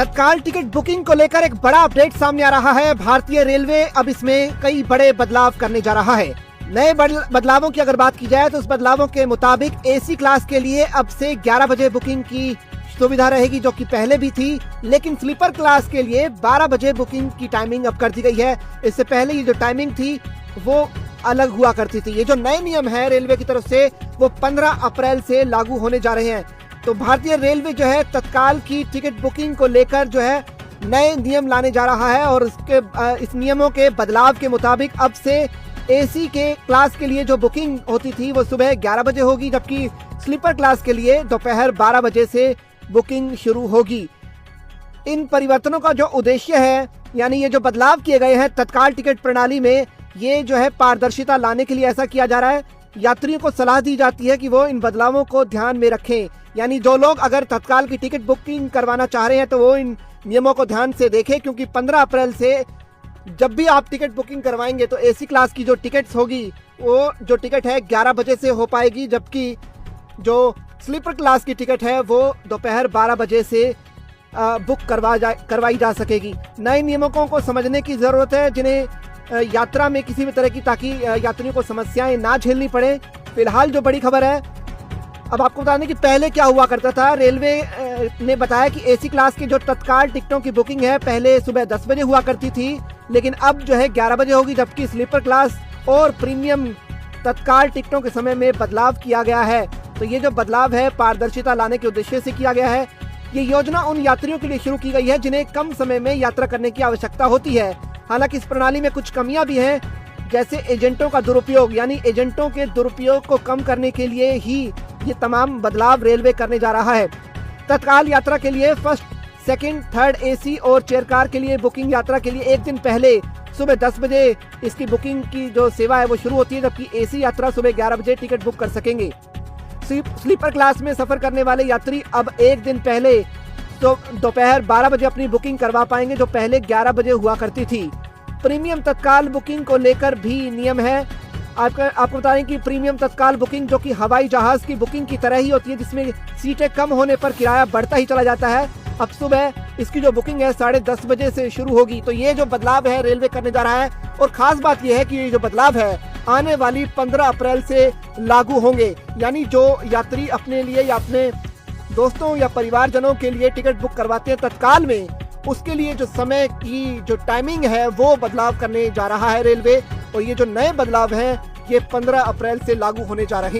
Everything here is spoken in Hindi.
तत्काल टिकट बुकिंग को लेकर एक बड़ा अपडेट सामने आ रहा है। भारतीय रेलवे अब इसमें कई बड़े बदलाव करने जा रहा है। नए बदलावों की अगर बात की जाए तो उस बदलावों के मुताबिक एसी क्लास के लिए अब से 11 बजे बुकिंग की सुविधा रहेगी, जो कि पहले भी थी, लेकिन स्लीपर क्लास के लिए 12 बजे बुकिंग की टाइमिंग अब कर दी गई है। इससे पहले ये जो टाइमिंग थी वो अलग हुआ करती थी। ये जो नए नियम है रेलवे की तरफ से वो 15 अप्रैल से लागू होने जा रहे हैं। तो भारतीय रेलवे जो है तत्काल की टिकट बुकिंग को लेकर जो है नए नियम लाने जा रहा है और इस नियमों के बदलाव के मुताबिक अब से एसी के क्लास के लिए जो बुकिंग होती थी वो सुबह 11 बजे होगी, जबकि स्लीपर क्लास के लिए दोपहर 12 बजे से बुकिंग शुरू होगी। इन परिवर्तनों का जो उद्देश्य है, यानी ये जो बदलाव किए गए हैं तत्काल टिकट प्रणाली में, ये जो है पारदर्शिता लाने के लिए ऐसा किया जा रहा है। यात्रियों को सलाह दी जाती है कि वो इन बदलावों को ध्यान में रखें, यानी जो लोग अगर तत्काल की टिकट बुकिंग करवाना चाह रहे हैं तो वो इन नियमों को ध्यान से देखें, क्योंकि 15 अप्रैल से जब भी आप टिकट बुकिंग करवाएंगे तो एसी क्लास की जो टिकट्स होगी वो जो टिकट है 11 बजे से हो पाएगी, जबकि जो स्लीपर क्लास की टिकट है वो दोपहर 12 बजे से बुक करवाई जा सकेगी। नए नियमों को समझने की ज़रूरत है, जिन्हें यात्रा में किसी भी तरह की, ताकि यात्रियों को समस्याएं ना झेलनी पड़े। फिलहाल जो बड़ी खबर है, अब आपको बता दें कि पहले क्या हुआ करता था। रेलवे ने बताया कि एसी क्लास की जो तत्काल टिकटों की बुकिंग है पहले सुबह 10 बजे हुआ करती थी, लेकिन अब जो है 11 बजे होगी, जबकि स्लीपर क्लास और प्रीमियम तत्काल टिकटों के समय में बदलाव किया गया है। तो ये जो बदलाव है पारदर्शिता लाने के उद्देश्य से किया गया है। ये योजना उन यात्रियों के लिए शुरू की गई है जिन्हें कम समय में यात्रा करने की आवश्यकता होती है। हालांकि इस प्रणाली में कुछ कमियां भी हैं, जैसे एजेंटों का दुरुपयोग, यानी एजेंटों के दुरुपयोग को कम करने के लिए ही ये तमाम बदलाव रेलवे करने जा रहा है। तत्काल यात्रा के लिए फर्स्ट, सेकंड, थर्ड एसी और चेयर कार के लिए बुकिंग यात्रा के लिए एक दिन पहले सुबह 10 बजे इसकी बुकिंग की जो सेवा है वो शुरू होती है, जबकि एसी यात्रा सुबह 11 बजे टिकट बुक कर सकेंगे। स्लीपर क्लास में सफर करने वाले यात्री अब एक दिन पहले तो दोपहर 12 बजे अपनी बुकिंग करवा पाएंगे, जो पहले 11 बजे हुआ करती थी। प्रीमियम तत्काल बुकिंग को लेकर भी नियम है। आपको बता दें कि प्रीमियम तत्काल बुकिंग, जो कि हवाई जहाज की बुकिंग की तरह ही होती है, जिसमें सीटें कम होने पर किराया बढ़ता ही चला जाता है, अब सुबह इसकी जो बुकिंग है 10:30 बजे से शुरू होगी। तो ये जो बदलाव है रेलवे करने जा रहा है, और खास बात यह है कि ये जो बदलाव है आने वाली 15 अप्रैल से लागू होंगे। यानी जो यात्री अपने लिए या अपने दोस्तों या परिवारजनों के लिए टिकट बुक करवाते हैं तत्काल में, उसके लिए जो समय की जो टाइमिंग है वो बदलाव करने जा रहा है रेलवे। और ये जो नए बदलाव हैं ये 15 अप्रैल से लागू होने जा रहे हैं।